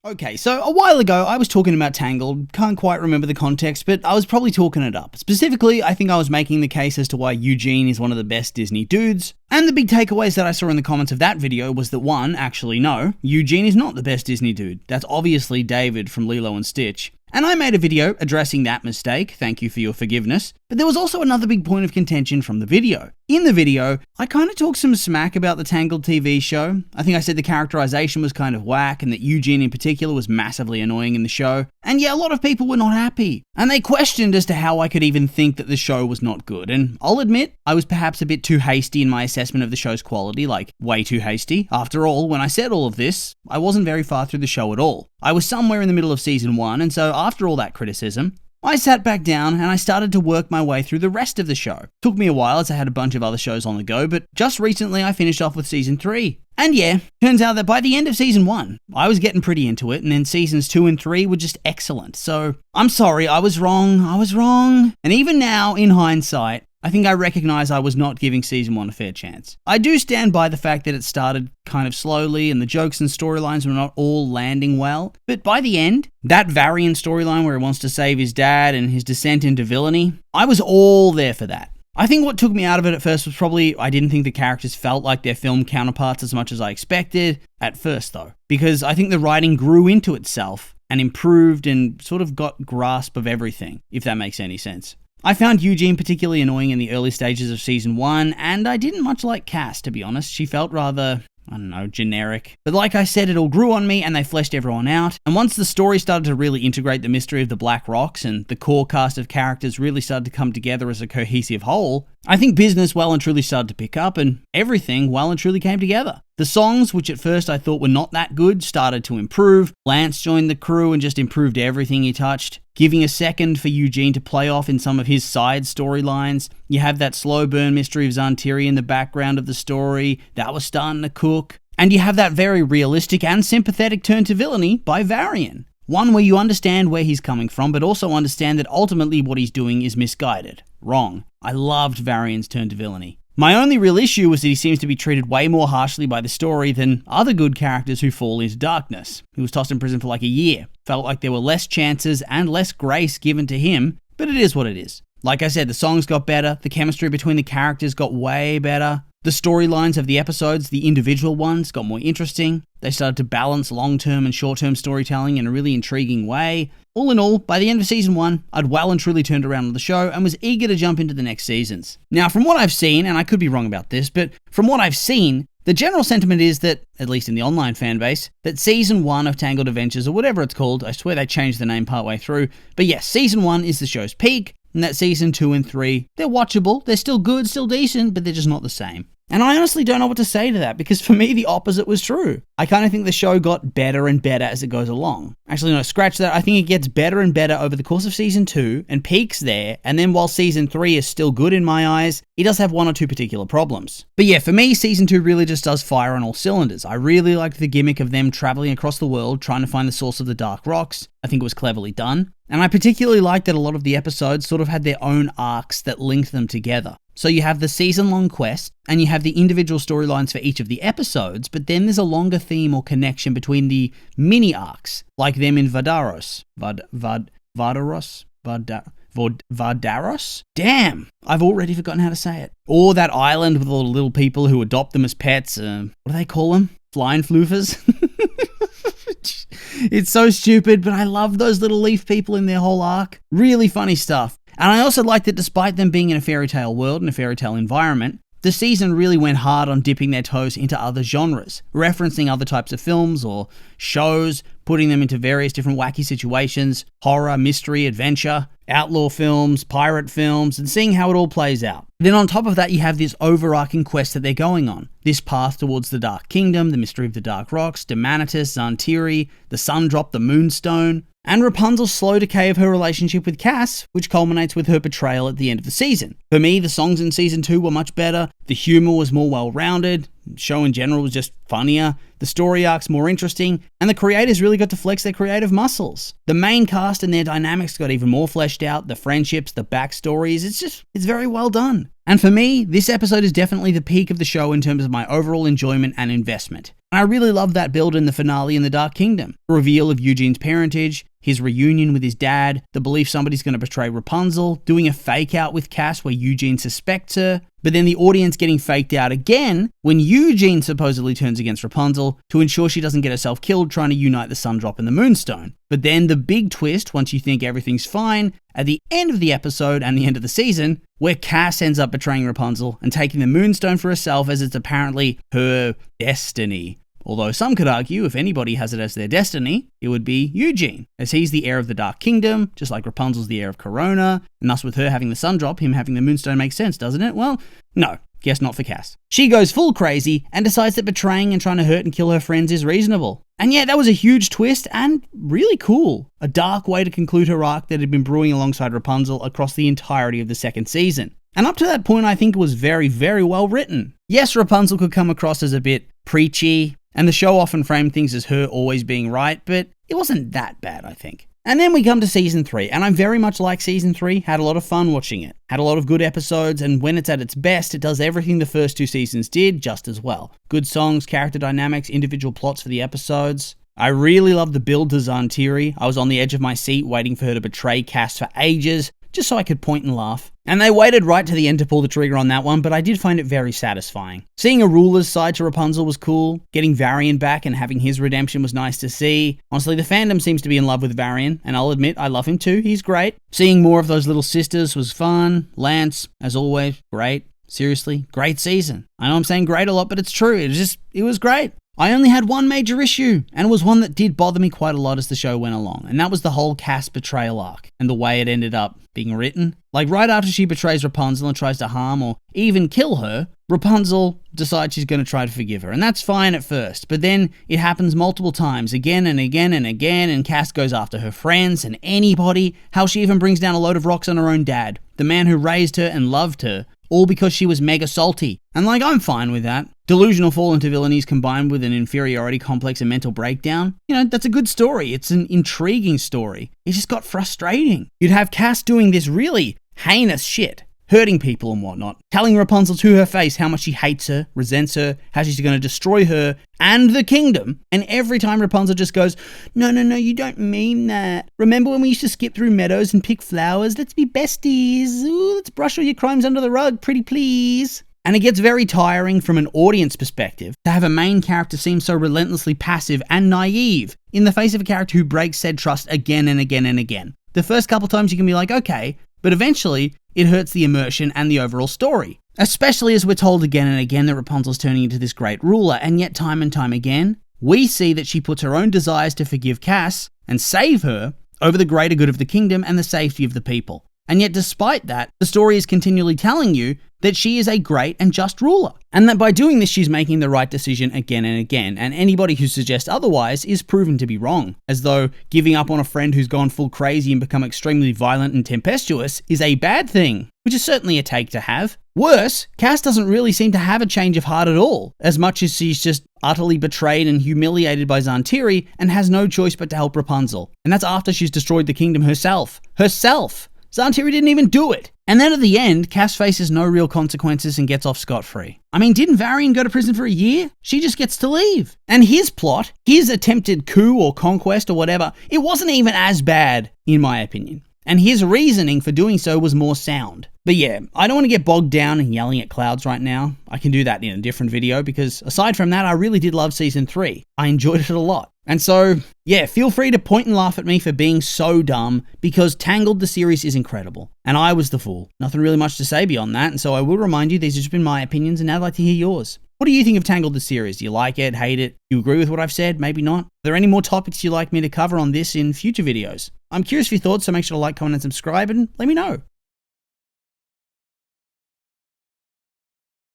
Okay, so a while ago I was talking about Tangled, can't quite remember the context, but I was probably talking it up. Specifically, I think I was making the case as to why Eugene is one of the best Disney dudes, and the big takeaways that I saw in the comments of that video was that one, actually no, Eugene is not the best Disney dude. That's obviously David from Lilo and Stitch. And I made a video addressing that mistake, thank you for your forgiveness, but there was also another big point of contention from the video. In the video, I kind of talked some smack about the Tangled TV show. I think I said the characterization was kind of whack and that Eugene in particular was massively annoying in the show. And yeah, a lot of people were not happy. And they questioned as to how I could even think that the show was not good. And I'll admit, I was perhaps a bit too hasty in my assessment of the show's quality, like way too hasty. After all, when I said all of this, I wasn't very far through the show at all. I was somewhere in the middle of season 1, and so after all that criticism, I sat back down and I started to work my way through the rest of the show. Took me a while as I had a bunch of other shows on the go, but just recently I finished off with season 3. And yeah, turns out that by the end of season 1, I was getting pretty into it, and then seasons 2 and 3 were just excellent. So, I'm sorry, I was wrong. And even now, in hindsight, I think I recognize I was not giving season 1 a fair chance. I do stand by the fact that it started kind of slowly and the jokes and storylines were not all landing well, but by the end, that Varian storyline where he wants to save his dad and his descent into villainy, I was all there for that. I think what took me out of it at first was probably I didn't think the characters felt like their film counterparts as much as I expected, at first though, because I think the writing grew into itself and improved and sort of got grasp of everything, if that makes any sense. I found Eugene particularly annoying in the early stages of season 1, and I didn't much like Cass, to be honest. She felt rather, generic. But like I said, it all grew on me and they fleshed everyone out. And once the story started to really integrate the mystery of the Black Rocks and the core cast of characters really started to come together as a cohesive whole, I think business well and truly started to pick up and everything well and truly came together. The songs, which at first I thought were not that good, started to improve. Lance joined the crew and just improved everything he touched, giving a second for Eugene to play off in some of his side storylines. You have that slow burn mystery of Zantiri in the background of the story. That was starting to cook. And you have that very realistic and sympathetic turn to villainy by Varian. One where you understand where he's coming from, but also understand that ultimately what he's doing is misguided. Wrong. I loved Varian's turn to villainy. My only real issue was that he seems to be treated way more harshly by the story than other good characters who fall into darkness. He was tossed in prison for like a year. Felt like there were less chances and less grace given to him, but it is what it is. Like I said, the songs got better, the chemistry between the characters got way better. The storylines of the episodes, the individual ones, got more interesting. They started to balance long-term and short-term storytelling in a really intriguing way. All in all, by the end of season 1, I'd well and truly turned around on the show and was eager to jump into the next seasons. Now, from what I've seen, and I could be wrong about this, but from what I've seen, the general sentiment is that, at least in the online fanbase, that season 1 of Tangled Adventures, or whatever it's called, I swear they changed the name partway through, but yes, season 1 is the show's peak, and that season 2 and 3, they're watchable, they're still good, still decent, but they're just not the same. And I honestly don't know what to say to that, because for me, the opposite was true. I kind of think the show got better and better as it goes along. Actually, no, scratch that. I think it gets better and better over the course of season 2 and peaks there, and then while season 3 is still good in my eyes, it does have one or two particular problems. But yeah, for me, season 2 really just does fire on all cylinders. I really liked the gimmick of them traveling across the world trying to find the source of the Dark Rocks. I think it was cleverly done. And I particularly liked that a lot of the episodes sort of had their own arcs that linked them together. So you have the season-long quest, and you have the individual storylines for each of the episodes, but then there's a longer theme or connection between the mini-arcs, like them in Vadaros. Vadaros? Damn! I've already forgotten how to say it. Or that island with all the little people who adopt them as pets. What do they call them? Flying floofers? It's so stupid, but I love those little leaf people in their whole arc. Really funny stuff. And I also like that despite them being in a fairy tale world and a fairy tale environment, the season really went hard on dipping their toes into other genres, referencing other types of films or shows, putting them into various different wacky situations, horror, mystery, adventure, outlaw films, pirate films, and seeing how it all plays out. Then on top of that, you have this overarching quest that they're going on. This path towards the Dark Kingdom, the mystery of the Dark Rocks, Demanitus, Zantiri, the Sun Drop, the Moonstone, and Rapunzel's slow decay of her relationship with Cass, which culminates with her betrayal at the end of the season. For me, the songs in season 2 were much better, the humour was more well-rounded, the show in general was just funnier, the story arc's more interesting, and the creators really got to flex their creative muscles. The main cast and their dynamics got even more fleshed out, the friendships, the backstories, it's very well done. And for me, this episode is definitely the peak of the show in terms of my overall enjoyment and investment. And I really love that build in the finale in the Dark Kingdom. The reveal of Eugene's parentage, his reunion with his dad, the belief somebody's going to betray Rapunzel, doing a fake out with Cass where Eugene suspects her, but then the audience getting faked out again when Eugene supposedly turns against Rapunzel to ensure she doesn't get herself killed trying to unite the sun drop and the moonstone. But then the big twist, once you think everything's fine, at the end of the episode and the end of the season, where Cass ends up betraying Rapunzel and taking the moonstone for herself as it's apparently her destiny. Although some could argue if anybody has it as their destiny, it would be Eugene, as he's the heir of the Dark Kingdom, just like Rapunzel's the heir of Corona, and thus with her having the sun drop, him having the moonstone makes sense, doesn't it? Well, no. Guess not for Cass. She goes full crazy and decides that betraying and trying to hurt and kill her friends is reasonable. And yeah, that was a huge twist and really cool. A dark way to conclude her arc that had been brewing alongside Rapunzel across the entirety of the second season. And up to that point, I think it was very, very well written. Yes, Rapunzel could come across as a bit preachy, and the show often framed things as her always being right, but it wasn't that bad, I think. And then we come to season 3, and I very much like season 3, had a lot of fun watching it. Had a lot of good episodes, and when it's at its best, it does everything the first 2 seasons did, just as well. Good songs, character dynamics, individual plots for the episodes. I really love the build to Zantiri. I was on the edge of my seat waiting for her to betray Cass for ages, just so I could point and laugh. And they waited right to the end to pull the trigger on that one, but I did find it very satisfying. Seeing a ruler's side to Rapunzel was cool. Getting Varian back and having his redemption was nice to see. Honestly, the fandom seems to be in love with Varian, and I'll admit I love him too, he's great. Seeing more of those little sisters was fun. Lance, as always, great. Seriously, great season. I know I'm saying great a lot, but it's true. It was great. I only had one major issue, and it was one that did bother me quite a lot as the show went along, and that was the whole Cass betrayal arc, and the way it ended up being written. Like, right after she betrays Rapunzel and tries to harm or even kill her, Rapunzel decides she's going to try to forgive her, and that's fine at first, but then it happens multiple times, again and again and again, and Cass goes after her friends and anybody, how she even brings down a load of rocks on her own dad, the man who raised her and loved her, all because she was mega salty. And like, I'm fine with that. Delusional fall into villainies combined with an inferiority complex and mental breakdown. You know, that's a good story. It's an intriguing story. It just got frustrating. You'd have Cass doing this really heinous shit, hurting people and whatnot, telling Rapunzel to her face how much she hates her, resents her, how she's going to destroy her and the kingdom. And every time Rapunzel just goes, no, you don't mean that. Remember when we used to skip through meadows and pick flowers? Let's be besties. Ooh, let's brush all your crimes under the rug, pretty please. And it gets very tiring from an audience perspective to have a main character seem so relentlessly passive and naive in the face of a character who breaks said trust again and again and again. The first couple times you can be like, okay, but eventually it hurts the immersion and the overall story. Especially as we're told again and again that Rapunzel's turning into this great ruler, and yet time and time again, we see that she puts her own desires to forgive Cass and save her over the greater good of the kingdom and the safety of the people. And yet despite that, the story is continually telling you that she is a great and just ruler, and that by doing this she's making the right decision again and again, and anybody who suggests otherwise is proven to be wrong, as though giving up on a friend who's gone full crazy and become extremely violent and tempestuous is a bad thing, which is certainly a take to have. Worse, Cass doesn't really seem to have a change of heart at all, as much as she's just utterly betrayed and humiliated by Zantiri and has no choice but to help Rapunzel, and that's after she's destroyed the kingdom herself. Zantiri didn't even do it. And then at the end, Cass faces no real consequences and gets off scot-free. I mean, didn't Varian go to prison for a year? She just gets to leave. And his plot, his attempted coup or conquest or whatever, it wasn't even as bad, in my opinion. And his reasoning for doing so was more sound. But yeah, I don't want to get bogged down in yelling at clouds right now. I can do that in a different video because aside from that, I really did love season 3. I enjoyed it a lot. And so, yeah, feel free to point and laugh at me for being so dumb because Tangled the series is incredible. And I was the fool. Nothing really much to say beyond that. And so I will remind you, these have just been my opinions and I'd like to hear yours. What do you think of Tangled the series? Do you like it, hate it? Do you agree with what I've said? Maybe not. Are there any more topics you'd like me to cover on this in future videos? I'm curious for your thoughts, so make sure to like, comment, and subscribe, and let me know.